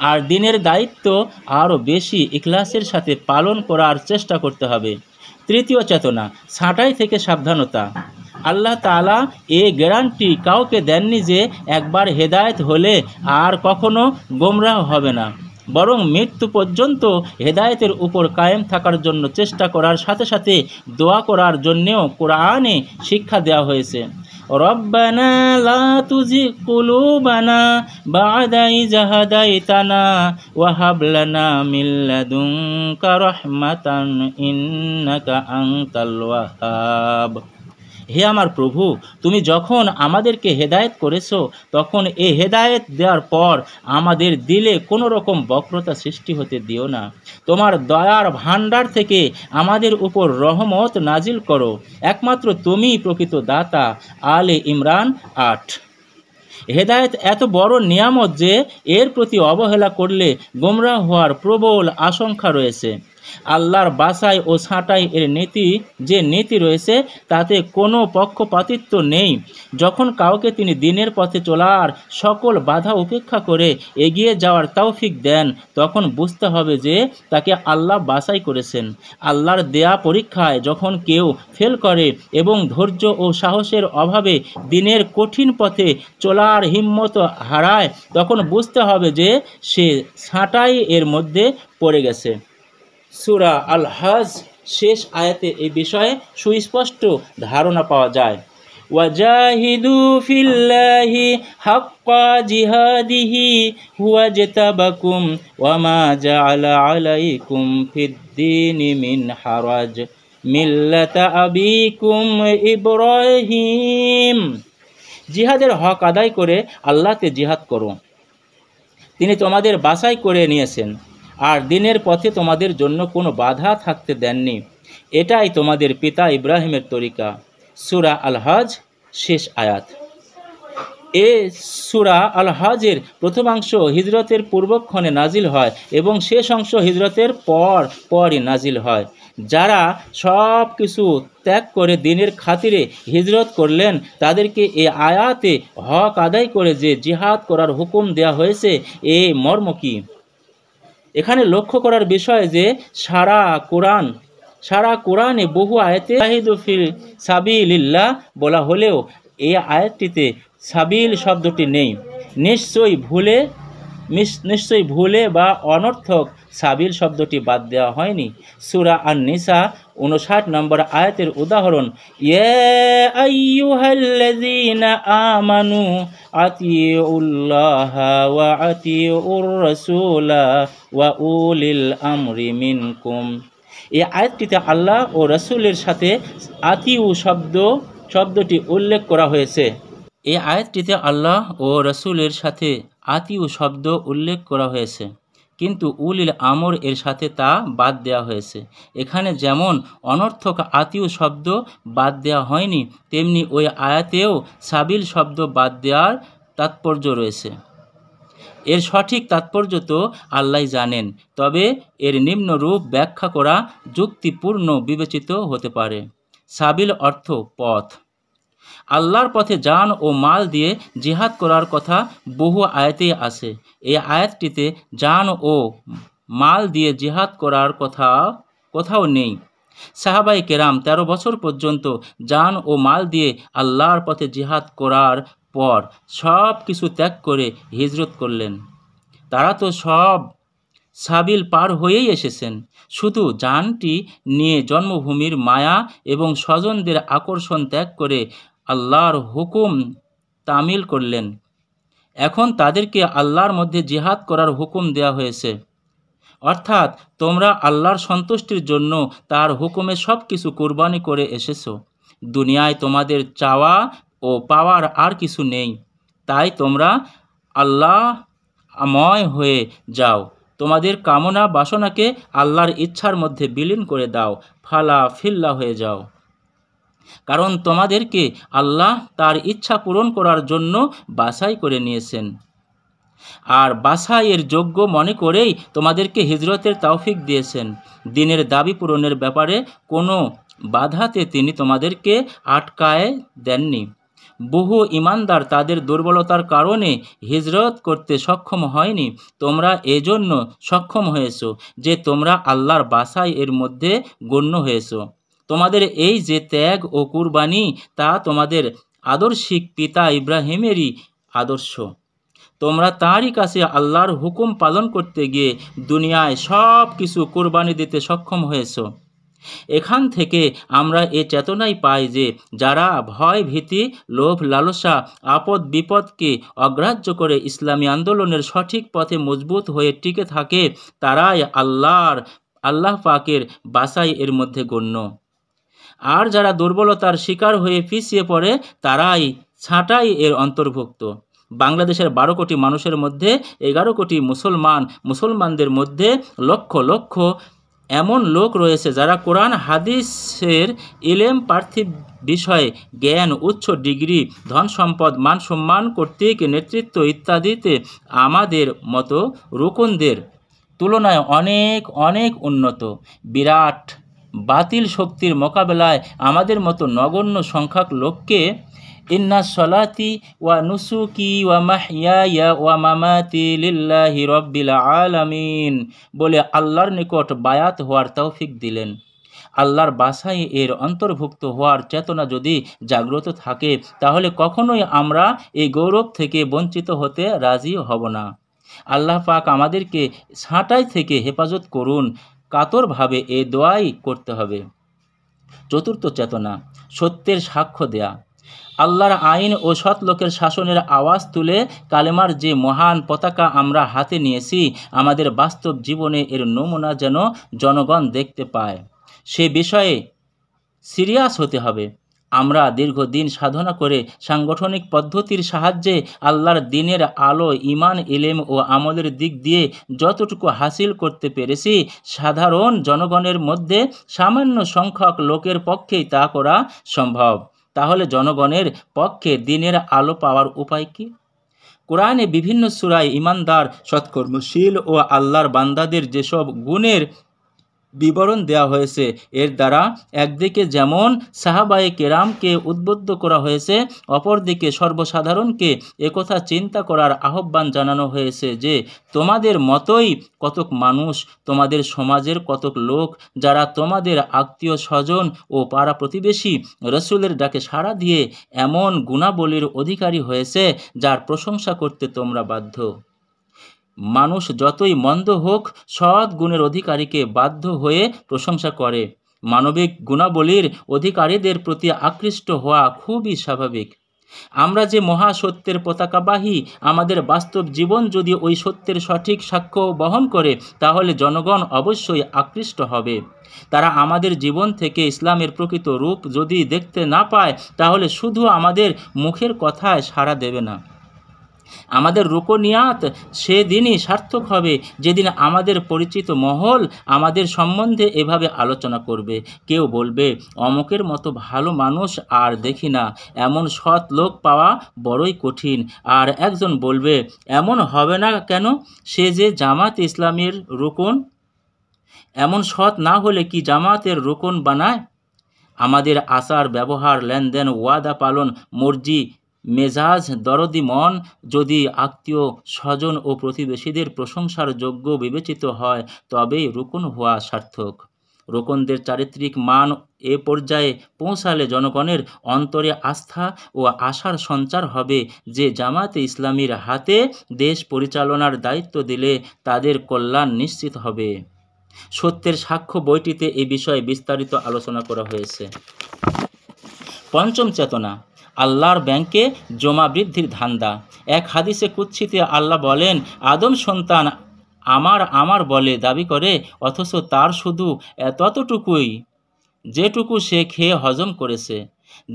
আর দিনের দায়িত্ব আরও বেশি ইখলাসের সাথে পালন করার চেষ্টা করতে হবে। তৃতীয় চেতনা, ছাঁটাই থেকে সাবধানতা। আল্লাহ তাআলা এ গ্যারান্টি কাউকে দেননি যে একবার হেদায়েত হলে আর কখনো গোমরাহ হবে না, বরং মৃত্যু পর্যন্ত হেদায়েতের উপর কায়েম থাকার জন্য চেষ্টা করার সাথে সাথে দোয়া করার জন্যেও কোরআনে শিক্ষা দেওয়া হয়েছে। রব্বানা লা তুজিগ কুলুবানা বা'দা ইয হাদাইতানা ওয়া হাব লানা মিন লাদুনকা রাহমাতান ইন্নাকা আনতাল ওয়াহ্হাব। হে আমার প্রভু, তুমি যখন আমাদেরকে হেদায়েত করেছো, তখন এই হেদায়েত দেওয়ার পর আমাদের দিলে কোনো রকম বক্রতা সৃষ্টি হতে দিও না। তোমার দয়ার ভাণ্ডার থেকে আমাদের উপর রহমত নাজিল করো, একমাত্র তুমিই প্রকৃত দাতা। আলে ইমরান ৮। হেদায়েত এত বড় নিয়ামত যে এর প্রতি অবহেলা করলে গোমরাহ হওয়ার প্রবল আশঙ্কা রয়েছে। আল্লাহর বাছাই ও ছাঁটাই এর নীতি রয়েছে তাতে কোনো পক্ষপাতিত্ব নেই। যখন কাউকে তিনি দিনের পথে চলার সকল বাধা উপেক্ষা করে এগিয়ে যাওয়ার তৌফিক দেন, তখন বুঝতে হবে যে তাকে আল্লাহ বাছাই করেছেন। আল্লাহর দেয়া পরীক্ষায় যখন কেউ ফেল করে এবং ধৈর্য ও সাহসের অভাবে দিনের কঠিন পথে চলার হিম্মত হারায়, তখন বুঝতে হবে যে সে ছাঁটাই এর মধ্যে পড়ে গেছে। সূরা আল হজ শেষ আয়াতে এই বিষয়ে সুস্পষ্ট ধারণা পাওয়া যায়। ওয়াজাহিদু ফিল্লাহি হাক্কা জিহাদিহি হুয়া জাতাবাকুম ওয়া মা জাআলা আলাইকুম ফিদ্দীনি মিন হারাজ মিল্লাতা আবিকুম ইব্রাহিম। জিহাদের হক আদায় করে আল্লাহতে জিহাদ করো। তিনি তোমাদের বাছাই করে নিয়েছেন আর দিনের পথে তোমাদের জন্য কোনো বাধা থাকতে দেননি। এটাই তোমাদের পিতা ইব্রাহিমের তরিকা। সূরা আল হজ শেষ আয়াত। এ সূরা আল হজের প্রথমাংশ হিজরতের পূর্বক্ষণে নাজিল হয় এবং শেষ অংশ হিজরতের পরই নাজিল হয়। যারা সব কিছু ত্যাগ করে দিনের খাতিরে হিজরত করলেন, তাদেরকে এ আয়াতে হক আদায় করে যে জিহাদ করার হুকুম দেয়া হয়েছে, এ মর্ম কি? এখানে লক্ষ্য করার বিষয় যে সারা কোরআনে বহু আয়াতে জাহিদু ফি সাবিলিল্লাহ বলা হলেও এই আয়াতটিতে সাবিল শব্দটি নেই। নিশ্চয়ই ভুলে বা অনর্থক সাবিল শব্দটি বাদ দেওয়া হয়নি। সূরা আন-নিসা ৫৯ নম্বর আয়াতের উদাহরণ, ইয়া আইয়ুহাল্লাযীনা আমানু আতিউল্লাহা ওয়া আতিউর রাসূলা ওয়া উলিল আমরি মিনকুম। এই আয়াতটিতে আল্লাহ ও রাসূলের সাথে আতিউ শব্দটি উল্লেখ করা হয়েছে। এই আয়াতটিতে আল্লাহ ও রাসূলের সাথে আতিউ শব্দ উল্লেখ করা হয়েছে, কিন্তু উলিল আমর এর সাথে তা বাদ দেওয়া হয়েছে। এখানে যেমন অনর্থক আতিউ শব্দ বাদ দেওয়া হয়নি, তেমনি ওই আয়াতেও সাবিল শব্দ বাদ দেওয়ার তাৎপর্য রয়েছে। এর সঠিক তাৎপর্য তো আল্লাহই জানেন, তবে এর নিম্ন রূপ ব্যাখ্যা করা যুক্তিপূর্ণ বিবেচিত হতে পারে। সাবিল অর্থ পথ। আল্লাহর পথে জান ও মাল দিয়ে জিহাদ করার কথা বহু আয়াতেই আছে। এই আয়াতটিতে জান ও মাল দিয়ে জিহাদ করার কথা কোথাও নেই। সাহাবায়ে কেরাম ১৩ বছর পর্যন্ত জান ও মাল দিয়ে আল্লাহর পথে জিহাদ করার পর সব কিছু ত্যাগ করে হিজরত করলেন। তারা তো সব সাবিল পার হয়েই এসেছেন, শুধু জানটি নিয়ে জন্মভূমির মায়া এবং স্বজনদের আকর্ষণ ত্যাগ করে আল্লাহর হুকুম তামিল করলেন। এখন তাদেরকে আল্লাহর মধ্যে জিহাদ করার হুকুম দেওয়া হয়েছে, অর্থাৎ তোমরা আল্লাহর সন্তুষ্টির জন্য তার হুকুমে সব কিছু কুরবানি করে এসেছো। দুনিয়ায় তোমাদের চাওয়া ও পাওয়ার আর কিছু নেই, তাই তোমরা আল্লাহময় হয়ে যাও। তোমাদের কামনা বাসনাকে আল্লাহর ইচ্ছার মধ্যে বিলীন করে দাও, ফালা ফিল্লা হয়ে যাও। কারণ তোমাদেরকে আল্লাহ তার ইচ্ছা পূরণ করার জন্য বাছাই করে নিয়েছেন, আর বাছাইয়ের যোগ্য মনে করেই তোমাদেরকে হিজরতের তৌফিক দিয়েছেন। দিনের দাবি পূরণের ব্যাপারে কোনো বাধাতে তিনি তোমাদেরকে আটকায় দেননি। বহু ঈমানদার তাদের দুর্বলতার কারণে হিজরত করতে সক্ষম হয়নি। তোমরা এজন্য সক্ষম হয়েছো যে তোমরা আল্লাহর বাছাই এর মধ্যে গণ্য হয়েছো। তোমাদের এই যে ত্যাগ ও কুরবানি, তা তোমাদের আদর্শিক পিতা ইব্রাহিমেরই আদর্শ। তোমরা তাঁরই কাছে আল্লাহর হুকুম পালন করতে গিয়ে দুনিয়ায় সব কিছু কুরবানি দিতে সক্ষম হয়েছো। এখান থেকে আমরা এ চেতনাই পাই যে যারা ভয় ভীতি লোভ লালসা আপদ বিপদকে অগ্রাহ্য করে ইসলামী আন্দোলনের সঠিক পথে মজবুত হয়ে টিকে থাকে তারাই আল্লাহ পাকের বাছাই এর মধ্যে গণ্য। আর যারা দুর্বলতার শিকার হয়ে পিছিয়ে পড়ে তারাই ছাঁটাই এর অন্তর্ভুক্ত। বাংলাদেশের 12 কোটি মানুষের মধ্যে 11 কোটি মুসলমানদের মধ্যে লক্ষ লক্ষ এমন লোক রয়েছে যারা কোরআন হাদিসের ইলেম পার্থিব বিষয়ে জ্ঞান উচ্চ ডিগ্রি ধন সম্পদ মান সম্মান কর্তৃক নেতৃত্ব ইত্যাদিতে আমাদের মতো রুকনদের তুলনায় অনেক অনেক উন্নত। বিরাট বাতিল শক্তির মোকাবেলায় আমাদের মতো নগণ্য সংখ্যক লোককে ইন্না সলাতি ওয়া নুসুকি ওয়া মাহইয়ায়া ওয়া মামাতি লিল্লাহি রব্বিল আলামিন বলে আল্লাহর নিকট বায়াত হওয়ার তৌফিক দিলেন। আল্লাহর বাছাই এর অন্তর্ভুক্ত হওয়ার চেতনা যদি জাগ্রত থাকে তাহলে কখনোই আমরা এই গৌরব থেকে বঞ্চিত হতে রাজি হব না। আল্লাহ পাক আমাদেরকে ছাঁটাই থেকে হেফাজত করুন। কাতরভাবে এ দোয়াই করতে হবে। চতুর্থ চেতনা, সত্যের সাক্ষ্য দেয়া। আল্লাহর আইন ও সৎ লোকের শাসনের আওয়াজ তুলে কালেমার যে মহান পতাকা আমরা হাতে নিয়েছি, আমাদের বাস্তব জীবনে এর নমুনা যেন জনগণ দেখতে পায়, সে বিষয়ে সিরিয়াস হতে হবে। আমরা দীর্ঘদিন সাধনা করে সাংগঠনিক পদ্ধতির সাহায্যে আল্লাহর দ্বীনের আলো ঈমান ইলম ও আমলের দিক দিয়ে যতটুকু হাসিল করতে পেরেছি, সাধারণ জনগণের মধ্যে সামান্য সংখ্যক লোকের পক্ষেই তা করা সম্ভব। তাহলে জনগণের পক্ষে দ্বীনের আলো পাওয়ার উপায় কি? কোরআনে বিভিন্ন সূরায় ঈমানদার সৎকর্মশীল ও আল্লাহর বান্দাদের যেসব গুণের বিবরণ দেওয়া হয়েছে, এর দ্বারা একদিকে যেমন সাহাবায়ে কেরামকে উদ্বুদ্ধ করা হয়েছে, অপরদিকে সর্বসাধারণকে একথা চিন্তা করার আহ্বান জানানো হয়েছে যে তোমাদের মতোই কতক মানুষ, তোমাদের সমাজের কতক লোক যারা তোমাদের আত্মীয় স্বজন ও পাড়া প্রতিবেশী রসুলের ডাকে সাড়া দিয়ে এমন গুণাবলীর অধিকারী হয়েছে যার প্রশংসা করতে তোমরা বাধ্য। মানুষ যতই মন্দ হোক, সৎ গুণের অধিকারীকে বাধ্য হয়ে প্রশংসা করে। মানবিক গুণাবলীর অধিকারীদের প্রতি আকৃষ্ট হওয়া খুবই স্বাভাবিক। আমরা যে মহা সত্যের পতাকাবাহী, আমাদের বাস্তব জীবন যদি ওই সত্যের সঠিক সাক্ষ্য বহন করে তাহলে জনগণ অবশ্যই আকৃষ্ট হবে। তারা আমাদের জীবন থেকে ইসলামের প্রকৃত রূপ যদি দেখতে না পায় তাহলে শুধু আমাদের মুখের কথায় সাড়া দেবে না। আমাদের রুকনিয়াত সেদিনই সার্থক হবে যেদিন আমাদের পরিচিত মহল আমাদের সম্বন্ধে এভাবে আলোচনা করবে। কেউ বলবে, অমুকের মতো ভালো মানুষ আর দেখি না, এমন সৎ লোক পাওয়া বড়ই কঠিন। আর একজন বলবে, এমন হবে না কেন, সে যে জামাত ইসলামের রুকন। এমন সৎ না হলে কি জামাতের রুকন বানায়? আমাদের আচার ব্যবহার লেনদেন ওয়াদা পালন মর্জি মেজাজ দরদি মন যদি আত্মীয় স্বজন ও প্রতিবেশীদের প্রশংসার যোগ্য বিবেচিত হয় তবেই রুকন হওয়া সার্থক। রুকনদের চারিত্রিক মান এ পর্যায়ে পৌঁছালে জনগণের অন্তরে আস্থা ও আশার সঞ্চার হবে যে জামাতে ইসলামীর হাতে দেশ পরিচালনার দায়িত্ব দিলে তাদের কল্যাণ নিশ্চিত হবে। সত্যের সাক্ষ্য বইটিতে এ বিষয়ে বিস্তারিত আলোচনা করা হয়েছে। পঞ্চম চেতনা, আল্লাহর ব্যাংকে জমা বৃদ্ধির ধান্দা। এক হাদিসে কুৎসিতে আল্লাহ বলেন, আদম সন্তান আমার বলে দাবি করে, অথচ তার শুধু ততটুকুই যেটুকু সে খেয়ে হজম করেছে,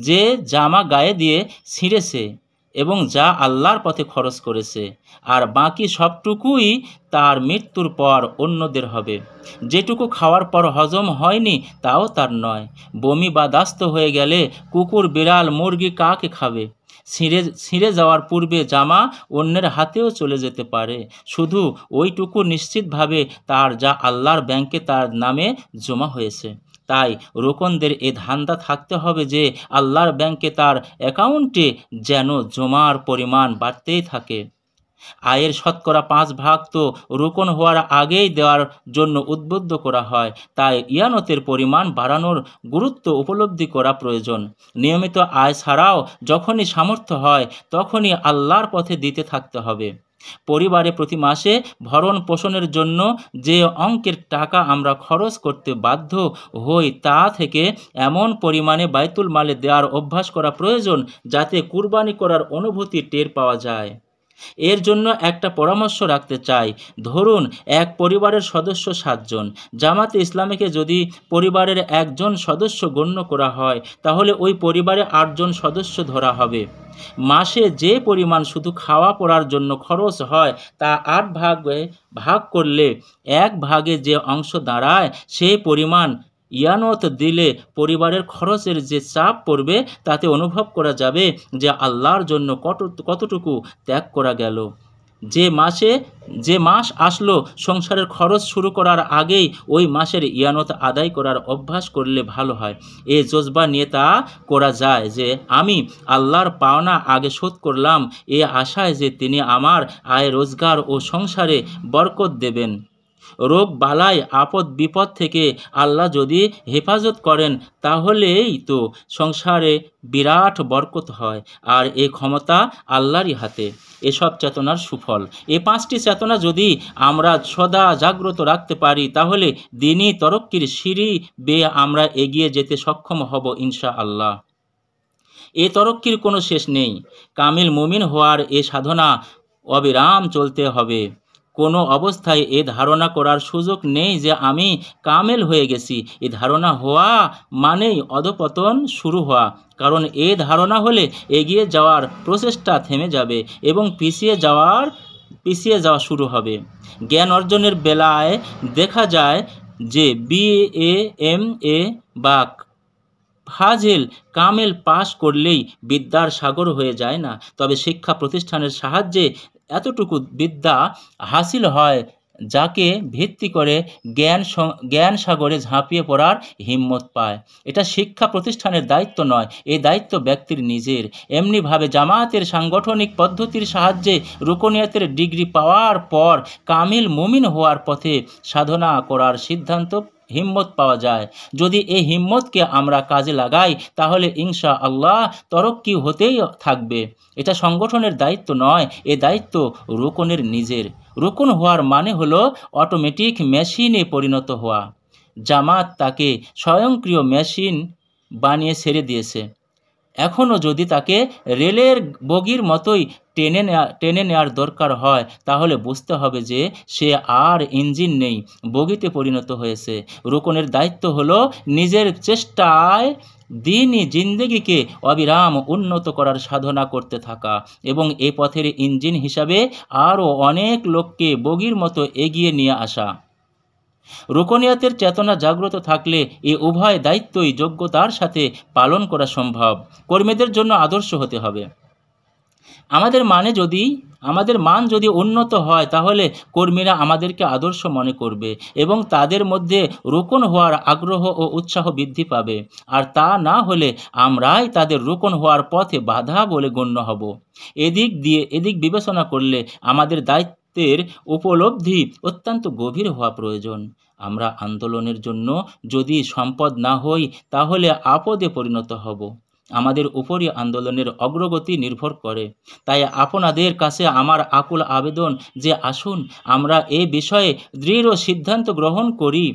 যে জামা গায়ে দিয়ে ছিঁড়েছে এবং যা আল্লাহর পথে খরচ করেছে, আর বাকি সবটুকুই তার মৃত্যুর পর অন্যদের হবে। যেটুকু খাওয়ার পর হজম হয়নি তাও তার নয়। বমি বা দাস্ত হয়ে গেলে কুকুর বিড়াল মুরগি কাকে খাবে? ছিঁড়ে যাওয়ার পূর্বে জামা অন্যের হাতেও চলে যেতে পারে। শুধু ওইটুকু নিশ্চিতভাবে তার যা আল্লাহর ব্যাংকে তার নামে জমা হয়েছে। তাই রোকনদের এ ধান্দা থাকতে হবে যে আল্লাহর ব্যাংকে তার অ্যাকাউন্টে যেন জমার পরিমাণ বাড়তেই থাকে। আয়ের শতকরা 5 ভাগ তো রোকন হওয়ার আগেই দেওয়ার জন্য উদ্বুদ্ধ করা হয়। তাই ইয়ানতের পরিমাণ বাড়ানোর গুরুত্ব উপলব্ধি করা প্রয়োজন। নিয়মিত আয় ছাড়াও যখনই সামর্থ্য হয় তখনই আল্লাহর পথে দিতে থাকতে হবে। পরিবারে প্রতি মাসে ভরণ পোষণের জন্য যে অঙ্কের টাকা আমরা খরচ করতে বাধ্য হই, তা থেকে এমন পরিমাণে বাইতুল মালে দেওয়ার অভ্যাস করা প্রয়োজন যাতে কুরবানি করার অনুভূতি টের পাওয়া যায়। এর জন্য একটা পরামর্শ রাখতে চাই। ধরুন এক পরিবারের সদস্য 7 জন। জামাতে ইসলামীকে যদি পরিবারের একজন সদস্য গণ্য করা হয়, তাহলে ওই পরিবারে 8 জন সদস্য ধরা হবে। মাসে যে পরিমাণ শুধু খাওয়া পড়ার জন্য খরচ হয় তা 8 ভাগে ভাগ করলে 1 ভাগে যে অংশ দাঁড়ায়, সেই পরিমাণ ইয়ানত দিলে পরিবারের খরচের যে চাপ পড়বে তাতে অনুভব করা যাবে যে আল্লাহর জন্য কতটুকু ত্যাগ করা গেল। যে মাস আসলো সংসারের খরচ শুরু করার আগেই ওই মাসের ইয়ানত আদায় করার অভ্যাস করলে ভালো হয়। এই জজবা নিয়ে তা করা যায় যে আমি আল্লাহর পাওনা আগে শোধ করলাম, এ আশায় যে তিনি আমার আয় রোজগার ও সংসারে বরকত দেবেন। রোগ বালাই আপদ বিপদ থেকে আল্লাহ যদি হেফাজত করেন, তাহলেই তো সংসারে বিরাট বরকত হয়। আর এই ক্ষমতা আল্লাহরই হাতে। এসব চেতনার সুফল, এই 5টি চেতনা যদি আমরা সদা জাগ্রত রাখতে পারি, তাহলে দিনই তরক্কির সিঁড়ি বেয়ে আমরা এগিয়ে যেতে সক্ষম হব ইনশাআল্লাহ। এ তরক্কির কোনো শেষ নেই। কামিল মুমিন হওয়ার এ সাধনা অবিরাম চলতে হবে। কোনো অবস্থায় এ ধারণা করার সুযোগ নেই যে আমি কামেল হয়ে গেছি। এ ধারণা হওয়া মানেই অধঃপতন শুরু হওয়া। কারণ এ ধারণা হলে এগিয়ে যাওয়ার প্রচেষ্টা থেমে যাবে এবং পিছিয়ে যাওয়া শুরু হবে। জ্ঞান অর্জনের বেলায় দেখা যায় যে BA MA বা ফাজিল কামেল পাশ করলেই বিদ্যার সাগর হয়ে যায় না। তবে শিক্ষা প্রতিষ্ঠানের সাহায্যে এতটুকু বিদ্যা হাসিল হয় যাকে ভিত্তি করে জ্ঞান সাগরে ঝাঁপিয়ে পড়ার হিম্মত পায়। এটা শিক্ষা প্রতিষ্ঠানের দায়িত্ব নয়, এই দায়িত্ব ব্যক্তির নিজের। এমনিভাবে জামায়াতের সাংগঠনিক পদ্ধতির সাহায্যে রুকনিয়াতের ডিগ্রি পাওয়ার পর কামিল মুমিন হওয়ার পথে সাধনা করার হিম্মত পাওয়া যায়। যদি এই হিম্মতকে আমরা কাজে লাগাই, তাহলে ইনশাআল্লাহ তরক্কি হতেই থাকবে। এটা সংগঠনের দায়িত্ব নয়, এ দায়িত্ব রুকনের নিজের। রুকন হওয়ার মানে হলো অটোমেটিক মেশিনে পরিণত হওয়া। জামাত তাকে স্বয়ংক্রিয় মেশিন বানিয়ে ছেড়ে দিয়েছে। এখনও যদি তাকে রেলের বগির মতোই টেনে নেওয়ার দরকার হয়, তাহলে বুঝতে হবে যে সে আর ইঞ্জিন নেই, বগিতে পরিণত হয়েছে। রুকনের দায়িত্ব হলো নিজের চেষ্টায় দিনই জিন্দেগিকে অবিরাম উন্নত করার সাধনা করতে থাকা এবং এ পথের ইঞ্জিন হিসাবে আরও অনেক লোককে বগির মতো এগিয়ে নিয়ে আসা। রুকনিয়াতের চেতনা জাগ্রত থাকলে এই উভয় দায়িত্বই যোগ্যতার সাথে পালন করা সম্ভব। কর্মীদের জন্য আদর্শ হতে হবে। আমাদের মান যদি উন্নত হয়, তাহলে কর্মীরা আমাদেরকে আদর্শ মনে করবে এবং তাদের মধ্যে রুকন হওয়ার আগ্রহ ও উৎসাহ বৃদ্ধি পাবে। আর তা না হলে আমরাই তাদের রুকন হওয়ার পথে বাধা বলে গণ্য হব। এদিক বিবেচনা করলে আমাদের দায়িত্বের উপলব্ধি অত্যন্ত গভীর হওয়া প্রয়োজন। আমরা আন্দোলনের জন্য যদি সম্পদ না হই, তাহলে আপদে পরিণত হব। আমাদের উপরই আন্দোলনের অগ্রগতি নির্ভর করে। তাই আপনাদের কাছে আমার আকুল আবেদন যে আসুন আমরা এ বিষয়ে দৃঢ় সিদ্ধান্ত গ্রহণ করি।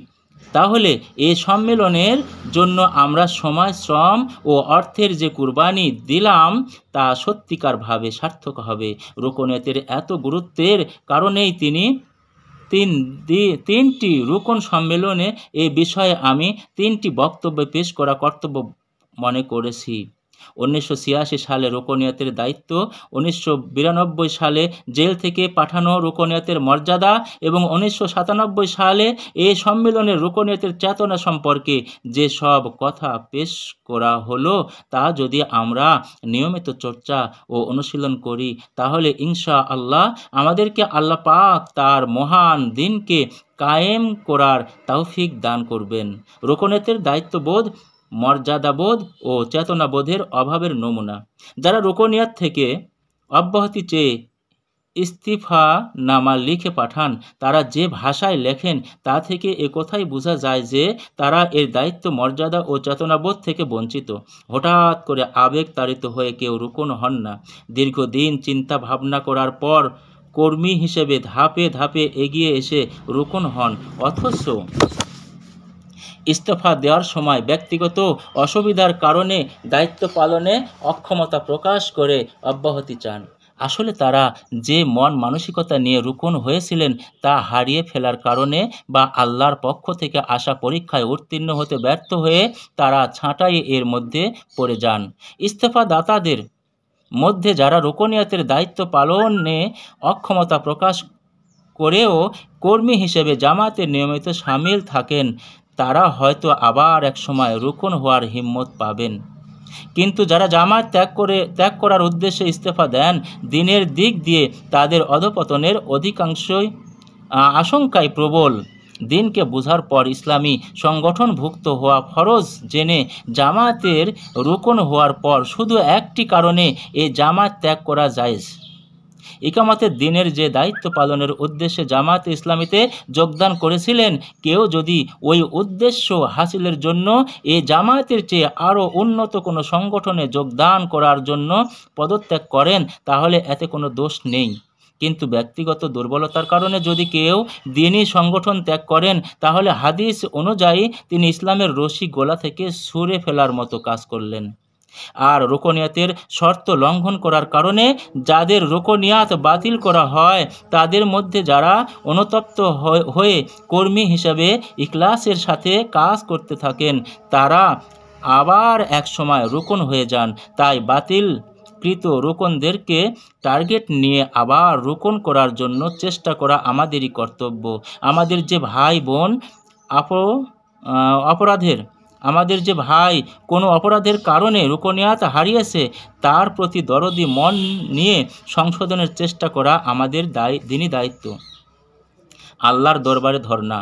তাহলে এ সম্মেলনের জন্য আমরা সময়, শ্রম ও অর্থের যে কুরবানি দিলাম তা সত্যিকারভাবে সার্থক হবে। রুকনিয়াতের এত গুরুত্বের কারণেই তিনটি রুকন সম্মেলনে এ বিষয়ে আমি 3টি বক্তব্য পেশ করা কর্তব্য মনে করেছি। 1986 সালে রুকনিয়াতের দায়িত্ব, 1992 সালে জেল থেকে পাঠানো রুকনিয়াতের মর্যাদা এবং 1997 সালে এই সম্মেলনের রুকনিয়াতের চেতনা সম্পর্কে যে সব কথা পেশ করা হলো, তা যদি আমরা নিয়মিত চর্চা ও অনুশীলন করি, তাহলে ইনশাআল্লাহ আমাদেরকে আল্লাহ পাক তার মহান দিনকে কায়েম করার তৌফিক দান করবেন। রুকনিয়াতের দায়িত্ববোধ, মর্যাদাবোধ ও চেতনাবোধের অভাবের নমুনা। যারা রুকনিয়াত থেকে অব্যাহতি চেয়ে ইস্তিফানামা লিখে পাঠান, তারা যে ভাষায় লেখেন তা থেকে একথাই বোঝা যায় যে তারা এর দায়িত্ব, মর্যাদা ও চেতনাবোধ থেকে বঞ্চিত। হঠাৎ করে আবেগ তাড়িত হয়ে কেউ রুকন হন না। দীর্ঘদিন চিন্তা ভাবনা করার পর কর্মী হিসেবে ধাপে ধাপে এগিয়ে এসে রুকন হন, অথচ ইস্তফা দেওয়ার সময় ব্যক্তিগত অসুবিধার কারণে দায়িত্ব পালনে অক্ষমতা প্রকাশ করে অব্যাহতি চান। আসলে তারা যে মন মানসিকতা নিয়ে রুকন হয়েছিলেন তা হারিয়ে ফেলার কারণে বা আল্লাহর পক্ষ থেকে আসা পরীক্ষায় উত্তীর্ণ হতে ব্যর্থ হয়ে তারা ছাঁটাই এর মধ্যে পড়ে যান। ইস্তফা দাতাদের মধ্যে যারা রুকনিয়াতের দায়িত্ব পালনে অক্ষমতা প্রকাশ করেও কর্মী হিসেবে জামাতে নিয়মিত সামিল থাকেন, তারা হয়তো আবার একসময় রুকন হওয়ার হিম্মত পাবেন। কিন্তু যারা জামাত ত্যাগ করার উদ্দেশ্যে ইস্তফা দেন, দিনের দিক দিয়ে তাদের অধঃপতনের অধিকাংশই আশঙ্কাই প্রবল। দিনকে বোঝার পর ইসলামী সংগঠনভুক্ত হওয়া ফরজ জেনে জামাতের রুকন হওয়ার পর শুধু একটি কারণে এই জামাত ত্যাগ করা জায়েজ। ইকামতের দিনের যে দায়িত্ব পালনের উদ্দেশ্যে জামাতে ইসলামীতে যোগদান করেছিলেন, কেউ যদি ওই উদ্দেশ্য হাসিলের জন্য এই জামায়াতের চেয়ে আরও উন্নত কোনো সংগঠনে যোগদান করার জন্য পদত্যাগ করেন, তাহলে এতে কোনো দোষ নেই। কিন্তু ব্যক্তিগত দুর্বলতার কারণে যদি কেউ দ্বীনি সংগঠন ত্যাগ করেন, তাহলে হাদিস অনুযায়ী তিনি ইসলামের রশি গলা থেকে ছুঁড়ে ফেলার মতো কাজ করলেন। আর রুকনিয়াতের শর্ত লঙ্ঘন করার কারণে যাদের রুকনিয়াত বাতিল করা হয়, তাদের মধ্যে যারা অনুতপ্ত হয়ে কর্মী হিসাবে ইখলাসের সাথে কাজ করতে থাকেন, তারা আবার একসময় রুকন হয়ে যান। তাই বাতিলকৃত রুকনদেরকে টার্গেট নিয়ে আবার রুকন করার জন্য চেষ্টা করা আমাদেরই কর্তব্য। আমাদের যে ভাই বোন কোনো অপরাধের কারণে রুকনিয়াত হারিয়েছে, তার প্রতি দরদি মন নিয়ে সংশোধনের চেষ্টা করা আমাদের দ্বীনি দায়িত্ব। আল্লাহর দরবারে ধর্ণা।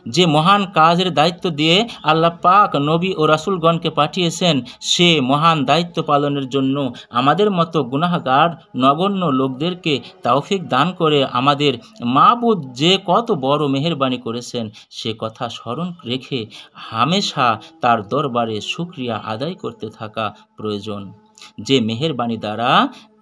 যে মহান কাজের দায়িত্ব দিয়ে আল্লাহ পাক নবী ও রাসূলগণকে পাঠিয়েছেন, সে মহান দায়িত্ব পালনের জন্য আমাদের মতো গুনাহগার নগণ্য লোকদেরকে তৌফিক দান করে আমাদের মাবুদ যে কত বড় মেহেরবানি করেছেন, সে কথা স্মরণ রেখে হামেশা তার দরবারে শুকরিয়া আদায় করতে থাকা প্রয়োজন। যে মেহেরবানি দ্বারা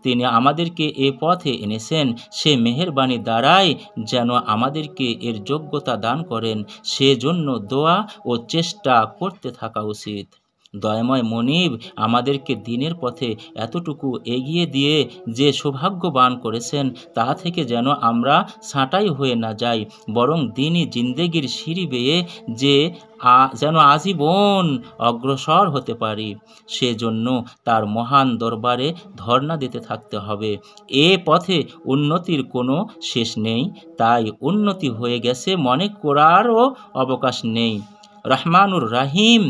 তিনি আমাদেরকে এ পথে এনেছেন, সে মেহেরবানি দ্বারাই যেন আমাদেরকে এর যোগ্যতা দান করেন, সেজন্য দোয়া ও চেষ্টা করতে থাকা উচিত। দয়াময় মনিব আমাদেরকে দ্বীনের পথে এতটুকু এগিয়ে দিয়ে যে সৌভাগ্যবান করেছেন, তা থেকে যেন আমরা ছাঁটাই হয়ে না যাই, বরং দ্বীনি জিন্দেগির সিঁড়ি বেয়ে যেন আজীবন অগ্রসর হতে পারি, সেজন্য তার মহান দরবারে ধর্ণা দিতে থাকতে হবে। এ পথে উন্নতির কোনো শেষ নেই, তাই উন্নতি হয়ে গেছে মনে করারও অবকাশ নেই। রহমানুর রাহিম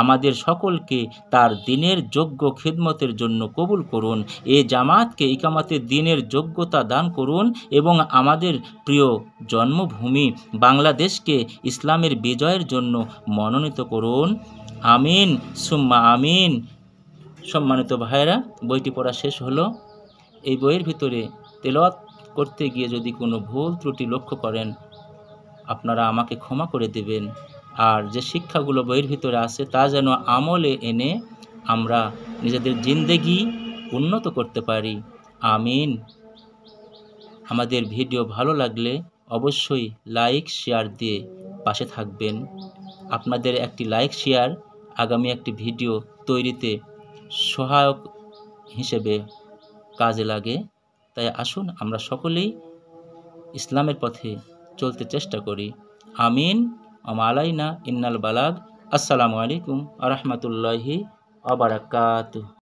আমাদের সকলকে তার দ্বীনের যোগ্য খিদমতের জন্য কবুল করুন। এ জামাতকে ইকামতের দ্বীনের যোগ্যতা দান করুন এবং আমাদের প্রিয় জন্মভূমি বাংলাদেশকে ইসলামের বিজয়ের জন্য মনোনীত করুন। আমিন সুম্মা আমিন। সম্মানিত ভাইরা, বইটি পড়া শেষ হলো। এই বইয়ের ভিতরে তেলাওয়াত করতে গিয়ে যদি কোনো ভুল ত্রুটি লক্ষ্য করেন, আপনারা আমাকে ক্ষমা করে দেবেন। আর যে শিক্ষাগুলো বইয়ের ভিতরে আছে তা যেন আমলে এনে আমরা নিজেদের জিন্দেগি উন্নত করতে পারি। আমিন। আমাদের ভিডিও ভালো লাগলে অবশ্যই লাইক শেয়ার দিয়ে পাশে থাকবেন। আপনাদের একটি লাইক শেয়ার আগামী একটি ভিডিও তৈরিতে সহায়ক হিসেবে কাজে লাগে। তাই আসুন আমরা সকলেই ইসলামের পথে চলতে চেষ্টা করি। আমিন। আলাইনা ইন্নাল বালাগ। আসসালামু আলাইকুম ওয়া রাহমাতুল্লাহি ওয়া বারাকাতুহু।